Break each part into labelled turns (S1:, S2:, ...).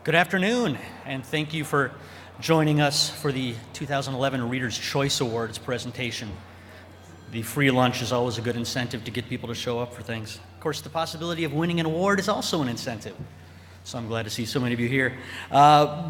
S1: Good afternoon, and thank you for joining us for the 2011 Reader's Choice Awards presentation. The free lunch is always a good incentive to get people to show up for things. Of course, the possibility of winning an award is also an incentive, so I'm glad to see so many of you here.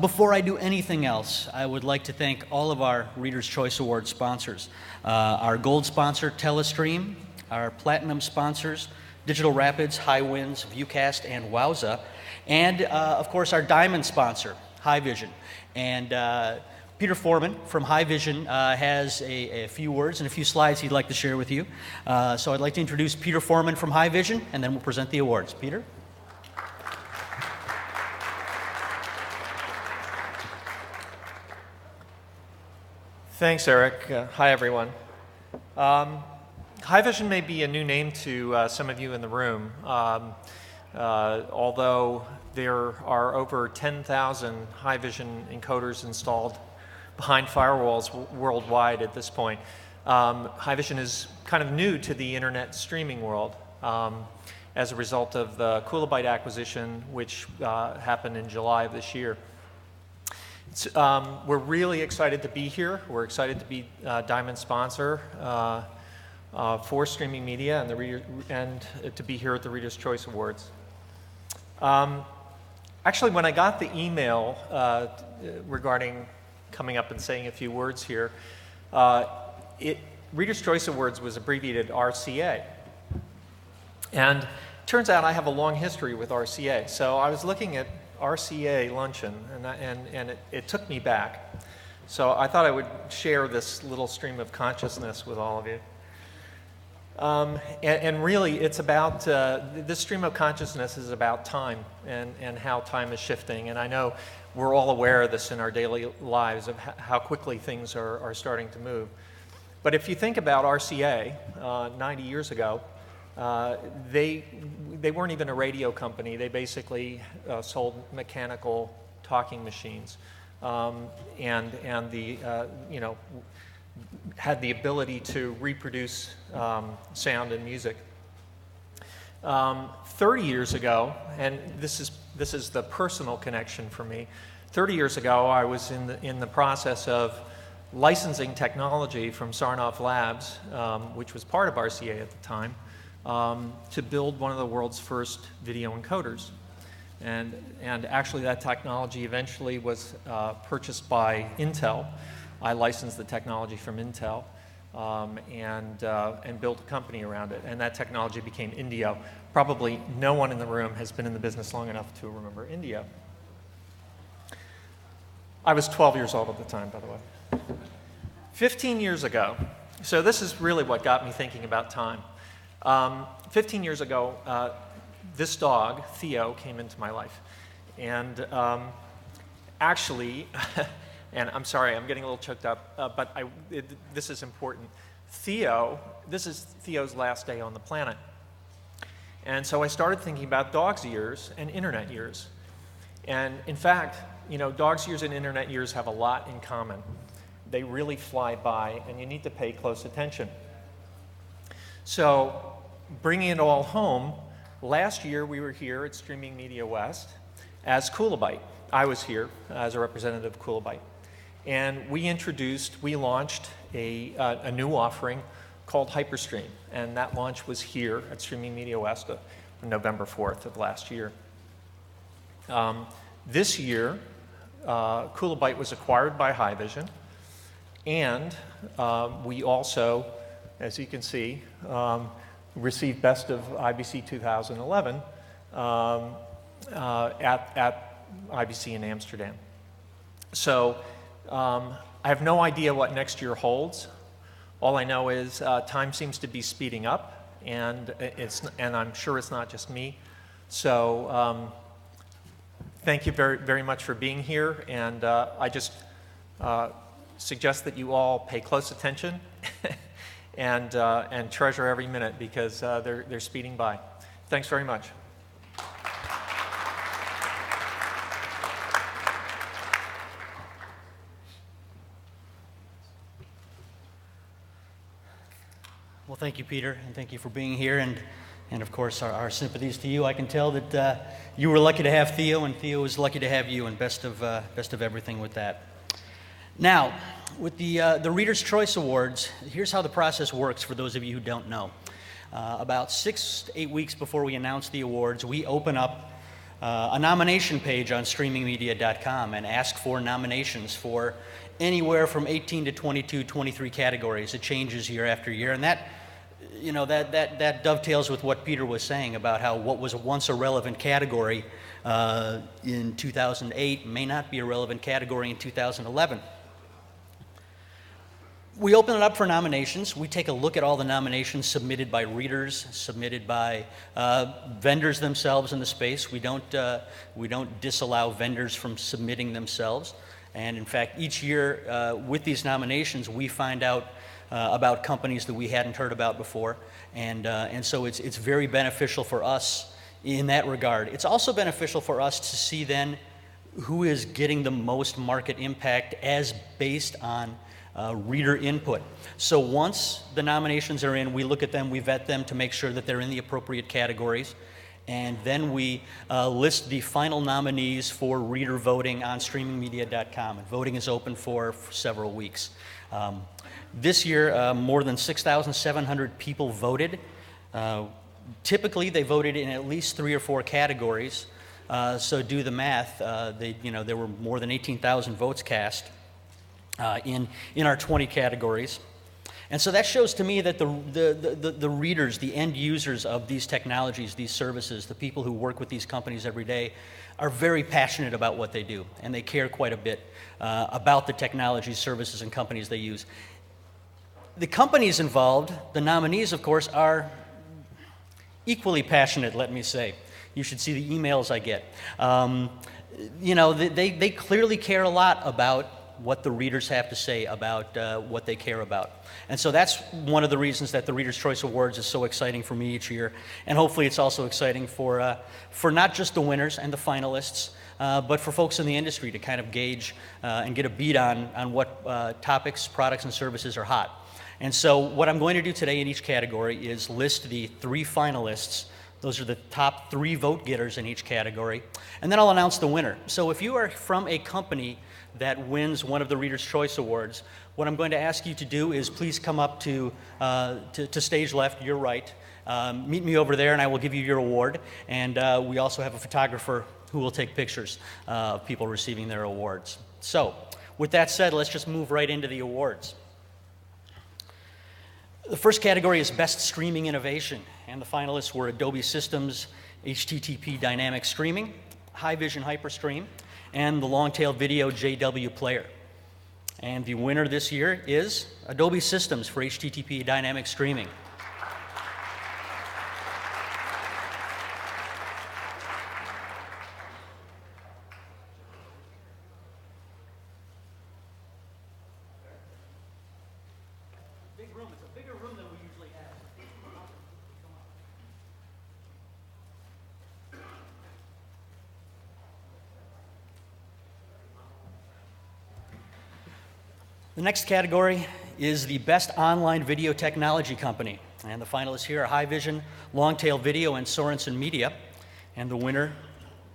S1: Before I do anything else, I would like to thank all of our Reader's Choice Awards sponsors. Our gold sponsor, Telestream, our platinum sponsors, Digital Rapids, High Winds, Viewcast, and Wowza, and of course our diamond sponsor, Haivision. And Peter Foreman from Haivision has a few words and a few slides he'd like to share with you. So I'd like to introduce Peter Foreman from Haivision, and then we'll present the awards. Peter?
S2: Thanks, Eric. Hi, everyone. Haivision may be a new name to some of you in the room, although there are over 10,000 Haivision encoders installed behind firewalls worldwide at this point. Haivision is kind of new to the internet streaming world as a result of the Kulobyte acquisition, which happened in July of this year. We're really excited to be here. We're excited to be Diamond sponsor for streaming media and to be here at the Reader's Choice Awards. Actually, when I got the email regarding coming up and saying a few words here, Reader's Choice Awards was abbreviated RCA. And it turns out I have a long history with RCA. So I was looking at RCA luncheon, and it took me back. So I thought I would share this little stream of consciousness with all of you. And really, it's about, this stream of consciousness is about time and how time is shifting. And I know we're all aware of this in our daily lives, of how quickly things are starting to move. But if you think about RCA, 90 years ago, they weren't even a radio company. They basically sold mechanical talking machines, and the had the ability to reproduce sound and music. 30 years ago, and this is the personal connection for me. 30 years ago, I was in the process of licensing technology from Sarnoff Labs, which was part of RCA at the time, to build one of the world's first video encoders. And actually that technology eventually was purchased by Intel. I licensed the technology from Intel and built a company around it. And that technology became Indio. Probably no one in the room has been in the business long enough to remember Indio. I was 12 years old at the time, by the way. 15 years ago, so this is really what got me thinking about time. 15 years ago, this dog, Theo, came into my life. And actually, and I'm sorry, I'm getting a little choked up, but this is important. This is Theo's last day on the planet. And so I started thinking about dog's years and internet years. And in fact, dog's years and internet years have a lot in common. They really fly by, and you need to pay close attention. So, bringing it all home, last year we were here at Streaming Media West as Kulobyte. I was here as a representative of Kulobyte. And we launched a new offering called Hyperstream. And that launch was here at Streaming Media West on November 4th of last year. This year, Kulobyte was acquired by Haivision. And we also, as you can see, received Best of IBC 2011 at IBC in Amsterdam. So I have no idea what next year holds. All I know is time seems to be speeding up, and I'm sure it's not just me. So thank you very, very much for being here, and I just suggest that you all pay close attention and treasure every minute, because they're speeding by. Thanks very much.
S1: Well, thank you, Peter, and thank you for being here. And And of course, our sympathies to you. I can tell that you were lucky to have Theo, and Theo was lucky to have you, and best of everything with that. Now, with the Reader's Choice Awards, here's how the process works for those of you who don't know. About 6 to 8 weeks before we announce the awards, we open up a nomination page on streamingmedia.com and ask for nominations for anywhere from 18 to 22, 23 categories. It changes year after year, and that dovetails with what Peter was saying about how what was once a relevant category in 2008 may not be a relevant category in 2011. We open it up for nominations. We take a look at all the nominations submitted by readers, submitted by vendors themselves in the space. We don't disallow vendors from submitting themselves. And in fact, each year with these nominations, we find out about companies that we hadn't heard about before. And so it's very beneficial for us in that regard. It's also beneficial for us to see then who is getting the most market impact as based on reader input. So once the nominations are in, we look at them, we vet them to make sure that they're in the appropriate categories, and then we list the final nominees for reader voting on streamingmedia.com. And voting is open for several weeks. This year, more than 6,700 people voted. Typically, they voted in at least 3 or 4 categories. So do the math. There were more than 18,000 votes cast in our 20 categories. And so that shows to me that the readers, the end users of these technologies, these services, the people who work with these companies every day, are very passionate about what they do, and they care quite a bit about the technologies, services, and companies they use. The companies involved, the nominees, of course, are equally passionate, let me say. You should see the emails I get. They clearly care a lot about what the readers have to say about what they care about. And so that's one of the reasons that the Reader's Choice Awards is so exciting for me each year. And hopefully it's also exciting for not just the winners and the finalists, but for folks in the industry to kind of gauge and get a beat on what topics, products, and services are hot. And so what I'm going to do today in each category is list the 3 finalists. Those are the top 3 vote getters in each category. And then I'll announce the winner. So if you are from a company that wins one of the Reader's Choice Awards, what I'm going to ask you to do is please come up to stage left, your right. Meet me over there and I will give you your award. And we also have a photographer who will take pictures of people receiving their awards. So with that said, let's just move right into the awards. The first category is Best Streaming Innovation, and the finalists were Adobe Systems HTTP Dynamic Streaming, Haivision HyperStream, and the Longtail Video JW Player. And the winner this year is Adobe Systems for HTTP Dynamic Streaming. It's a bigger room than we usually have. The next category is the Best Online Video Technology Company. And the finalists here are Haivision, Longtail Video, and Sorensen Media. And the winner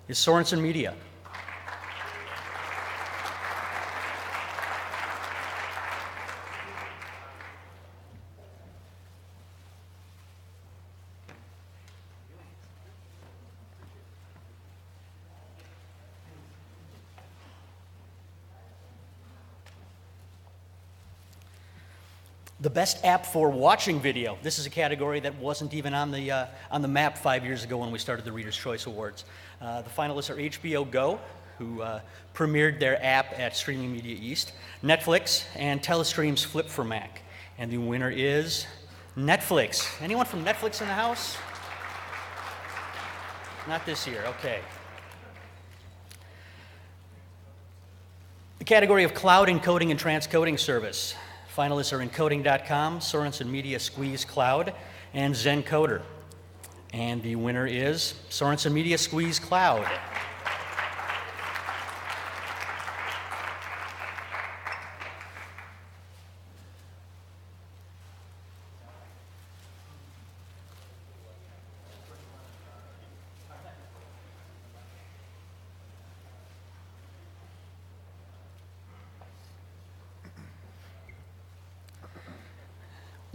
S1: is Sorensen Media. The best app for watching video. This is a category that wasn't even on the map 5 years ago when we started the Reader's Choice Awards. The finalists are HBO Go, who premiered their app at Streaming Media East, Netflix, and Telestream's Flip for Mac. And the winner is Netflix. Anyone from Netflix in the house? Not this year, okay. The category of Cloud Encoding and Transcoding Service. Finalists are Encoding.com, Sorensen Media Squeeze Cloud, and Zencoder. And the winner is Sorensen Media Squeeze Cloud.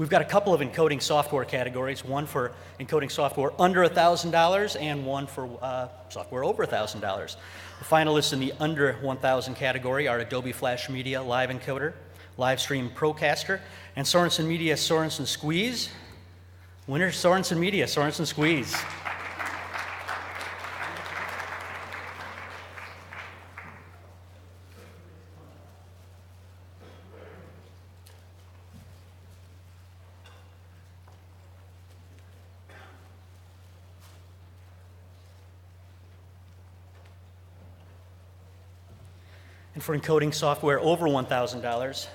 S1: We've got a couple of encoding software categories, one for encoding software under $1,000 and one for software over $1,000. The finalists in the under 1,000 category are Adobe Flash Media Live Encoder, Livestream Procaster, and Sorensen Media Sorensen Squeeze. Winner Sorensen Media Sorensen Squeeze. And for encoding software over $1,000,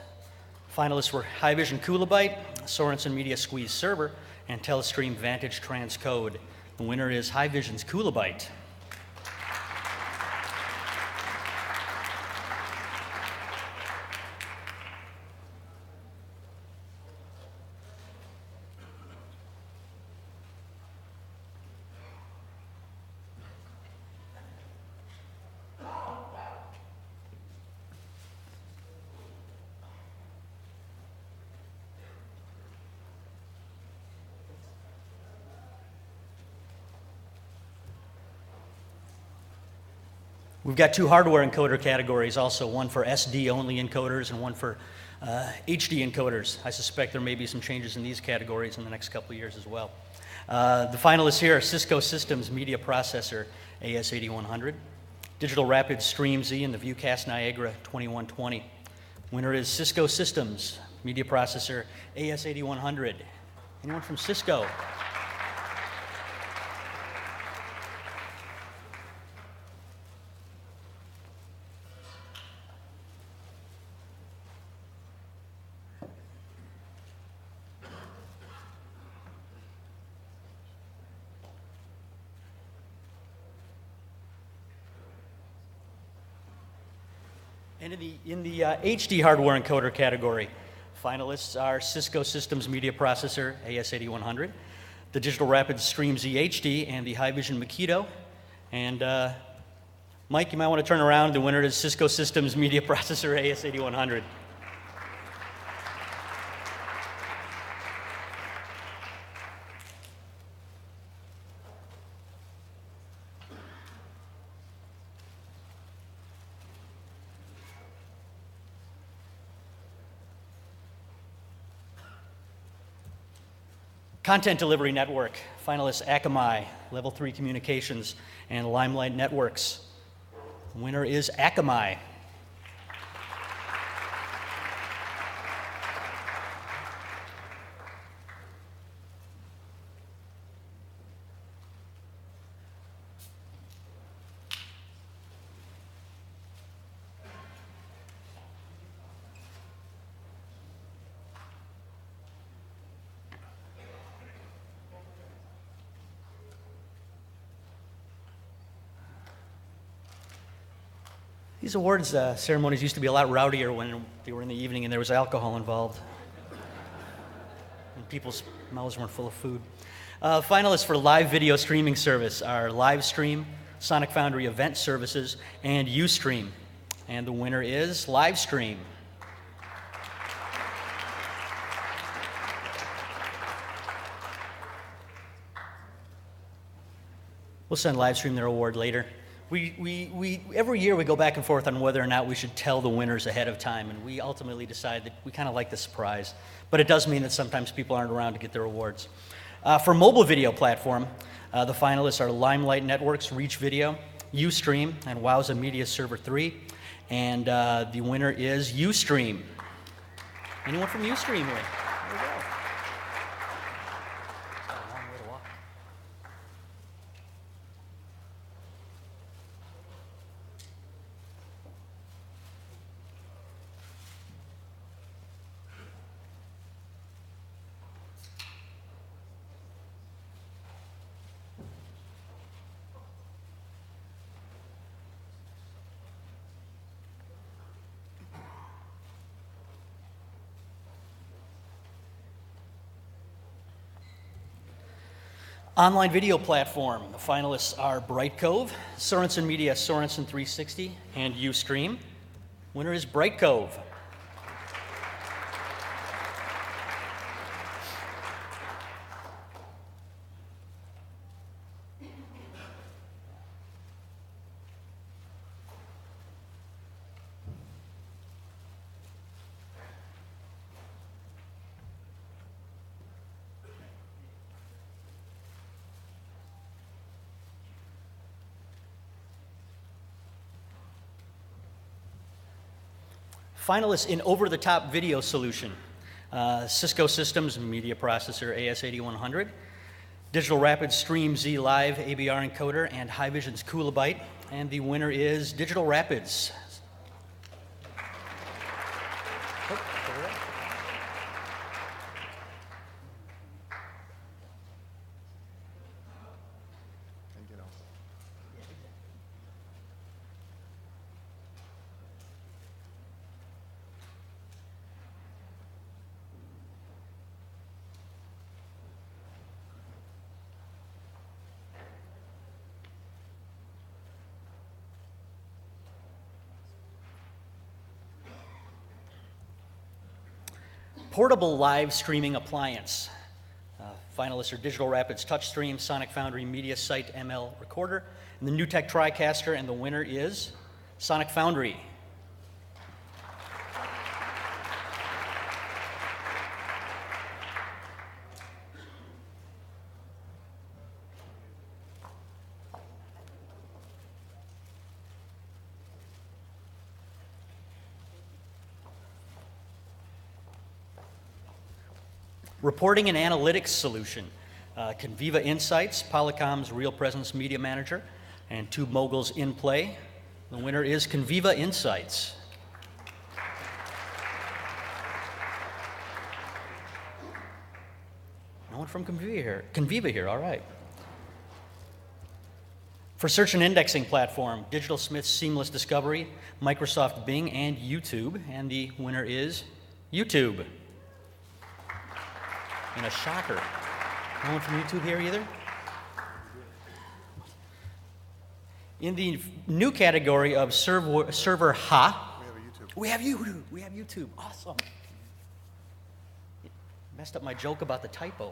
S1: finalists were Haivision Kulobyte, Sorensen Media Squeeze Server, and Telestream Vantage Transcode. The winner is Haivision's Kulobyte. We've got two hardware encoder categories also, one for SD-only encoders and one for HD encoders. I suspect there may be some changes in these categories in the next couple of years as well. The finalists here are Cisco Systems Media Processor AS8100, Digital Rapid Stream Z, and the Viewcast Niagara 2120. Winner is Cisco Systems Media Processor AS8100. Anyone from Cisco? And in the HD hardware encoder category, finalists are Cisco Systems Media Processor AS8100, the Digital Rapid Stream Z HD, and the Haivision Makito. And Mike, you might want to turn around. The winner is Cisco Systems Media Processor AS8100. Content Delivery Network, finalists Akamai, Level 3 Communications, and Limelight Networks. The winner is Akamai. These awards ceremonies used to be a lot rowdier when they were in the evening and there was alcohol involved. And people's mouths weren't full of food. Finalists for live video streaming service are Livestream, Sonic Foundry Event Services, and Ustream. And the winner is Livestream. We'll send Livestream their award later. Every year we go back and forth on whether or not we should tell the winners ahead of time, and we ultimately decide that we kind of like the surprise. But it does mean that sometimes people aren't around to get their awards. For mobile video platform, the finalists are Limelight Networks, Reach Video, Ustream, and Wowza Media Server 3. And the winner is Ustream. Anyone from Ustream here? There we go. It's got a long way to walk. Online video platform. The finalists are Brightcove, Sorensen Media Sorensen 360, and Ustream. Winner is Brightcove. Finalists in over-the-top video solution, Cisco Systems Media Processor AS8100, Digital Rapids Stream Z Live ABR encoder, and Haivision's Coolabyte. And the winner is Digital Rapids. Portable live streaming appliance. Finalists are Digital Rapids TouchStream, Sonic Foundry MediaSite ML Recorder, and the NewTek TriCaster, and the winner is Sonic Foundry. Reporting and analytics solution, Conviva Insights, Polycom's Real Presence Media Manager, and TubeMogul's InPlay. The winner is Conviva Insights. No one from Conviva here, all right. For search and indexing platform, Digital Smith's Seamless Discovery, Microsoft Bing, and YouTube, and the winner is YouTube. And a shocker. No one from YouTube here either? In the new category of server Ha, we have YouTube. We have YouTube. Awesome. Messed up my joke about the typo.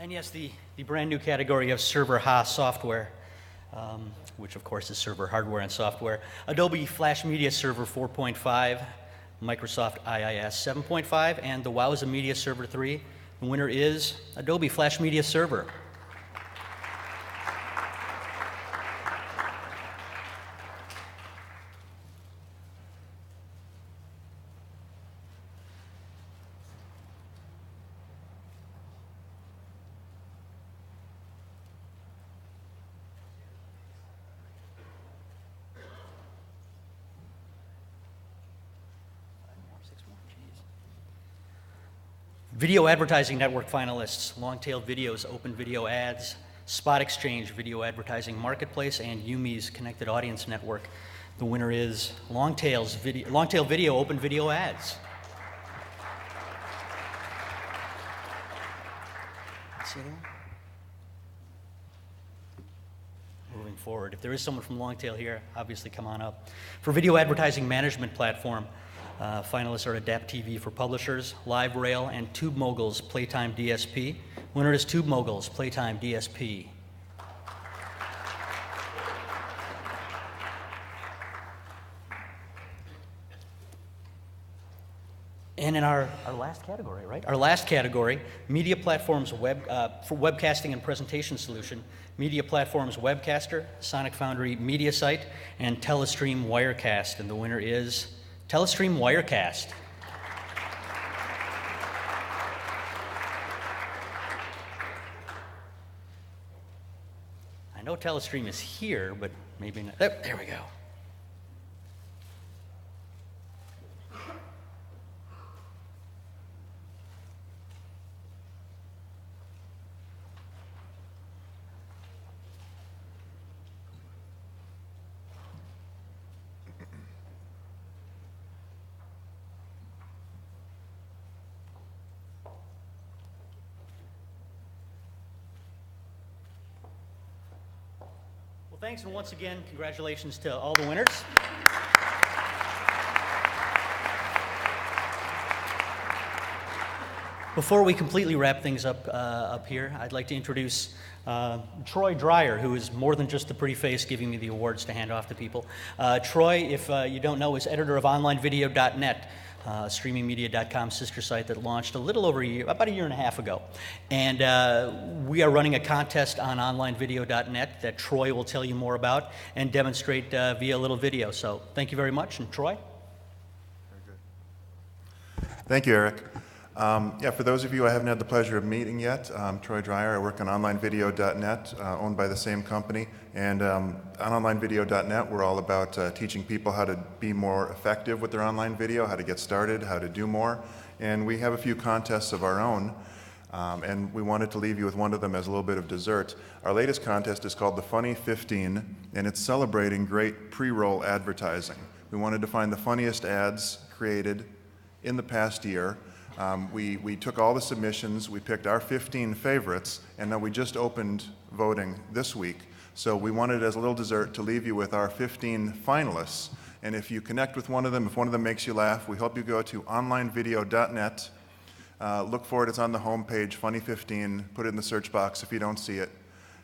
S1: And yes, the brand new category of server Ha software, which of course is server hardware and software. Adobe Flash Media Server 4.5, Microsoft IIS 7.5, and the Wowza Media Server 3. The winner is Adobe Flash Media Server. Video Advertising Network finalists, Longtail Video's Open Video Ads, Spot Exchange Video Advertising Marketplace, and Yumi's Connected Audience Network. The winner is Longtail Video Open Video Ads. See anyone? Moving forward, if there is someone from Longtail here, obviously come on up. For Video Advertising Management Platform, finalists are Adapt TV for Publishers, LiveRail, and TubeMogul's Playtime DSP. Winner is TubeMogul's Playtime DSP. And in our last category, right? Our last category, Media Platforms for Webcasting and Presentation Solution, Media Platforms Webcaster, Sonic Foundry MediaSite, and Telestream Wirecast. And the winner is Telestream Wirecast. I know Telestream is here, but maybe not. There we go. Thanks, and once again, congratulations to all the winners. Before we completely wrap things up here, I'd like to introduce Troy Dreyer, who is more than just the pretty face giving me the awards to hand off to people. Troy, if you don't know, is editor of OnlineVideo.net, streamingmedia.com sister site that launched a little over about a year and a half ago. And we are running a contest on OnlineVideo.net that Troy will tell you more about and demonstrate via a little video. So thank you very much. And Troy?
S3: Thank you, Eric. For those of you I haven't had the pleasure of meeting yet, I'm Troy Dreyer. I work on OnlineVideo.net, owned by the same company. And on OnlineVideo.net, we're all about teaching people how to be more effective with their online video, how to get started, how to do more. And we have a few contests of our own, and we wanted to leave you with one of them as a little bit of dessert. Our latest contest is called the Funny 15, and it's celebrating great pre-roll advertising. We wanted to find the funniest ads created in the past year. We took all the submissions, we picked our 15 favorites, and now we just opened voting this week. So we wanted as a little dessert to leave you with our 15 finalists. And if you connect with one of them, if one of them makes you laugh, we hope you go to onlinevideo.net, look for it, it's on the home page, Funny 15, put it in the search box if you don't see it,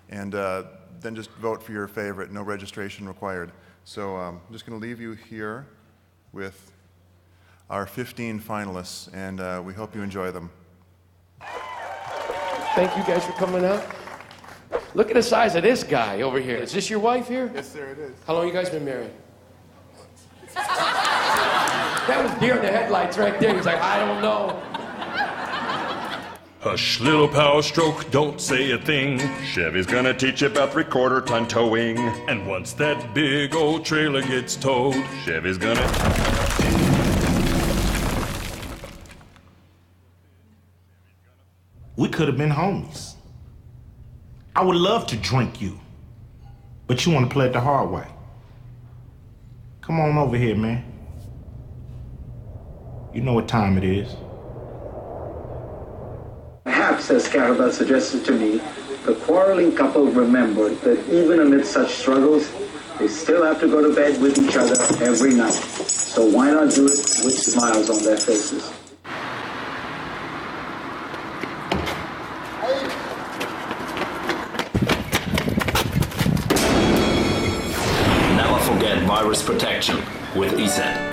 S3: and then just vote for your favorite, no registration required. So I'm just going to leave you here with our 15 finalists, and we hope you enjoy them.
S4: Thank you guys for coming out. Look at the size of this guy over here. Is this your wife here?
S3: Yes, sir, it is.
S4: How long you guys been married? That was deer in the headlights right there. He's like, I don't know.
S5: Hush, little power stroke, don't say a thing. Chevy's gonna teach you about 3/4 ton towing. And once that big old trailer gets towed, Chevy's gonna...
S6: We could have been homies. I would love to drink you, but you want to play it the hard way. Come on over here, man. You know what time it is.
S7: Perhaps, as Carabel suggested to me, the quarreling couple remembered that even amid such struggles, they still have to go to bed with each other every night. So why not do it with smiles on their faces?
S8: Never forget virus protection with ESET.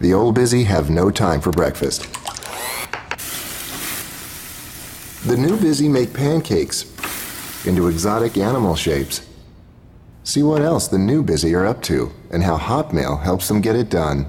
S9: The old busy have no time for breakfast. The new busy make pancakes into exotic animal shapes. See what else the new busy are up to and how Hotmail helps them get it done.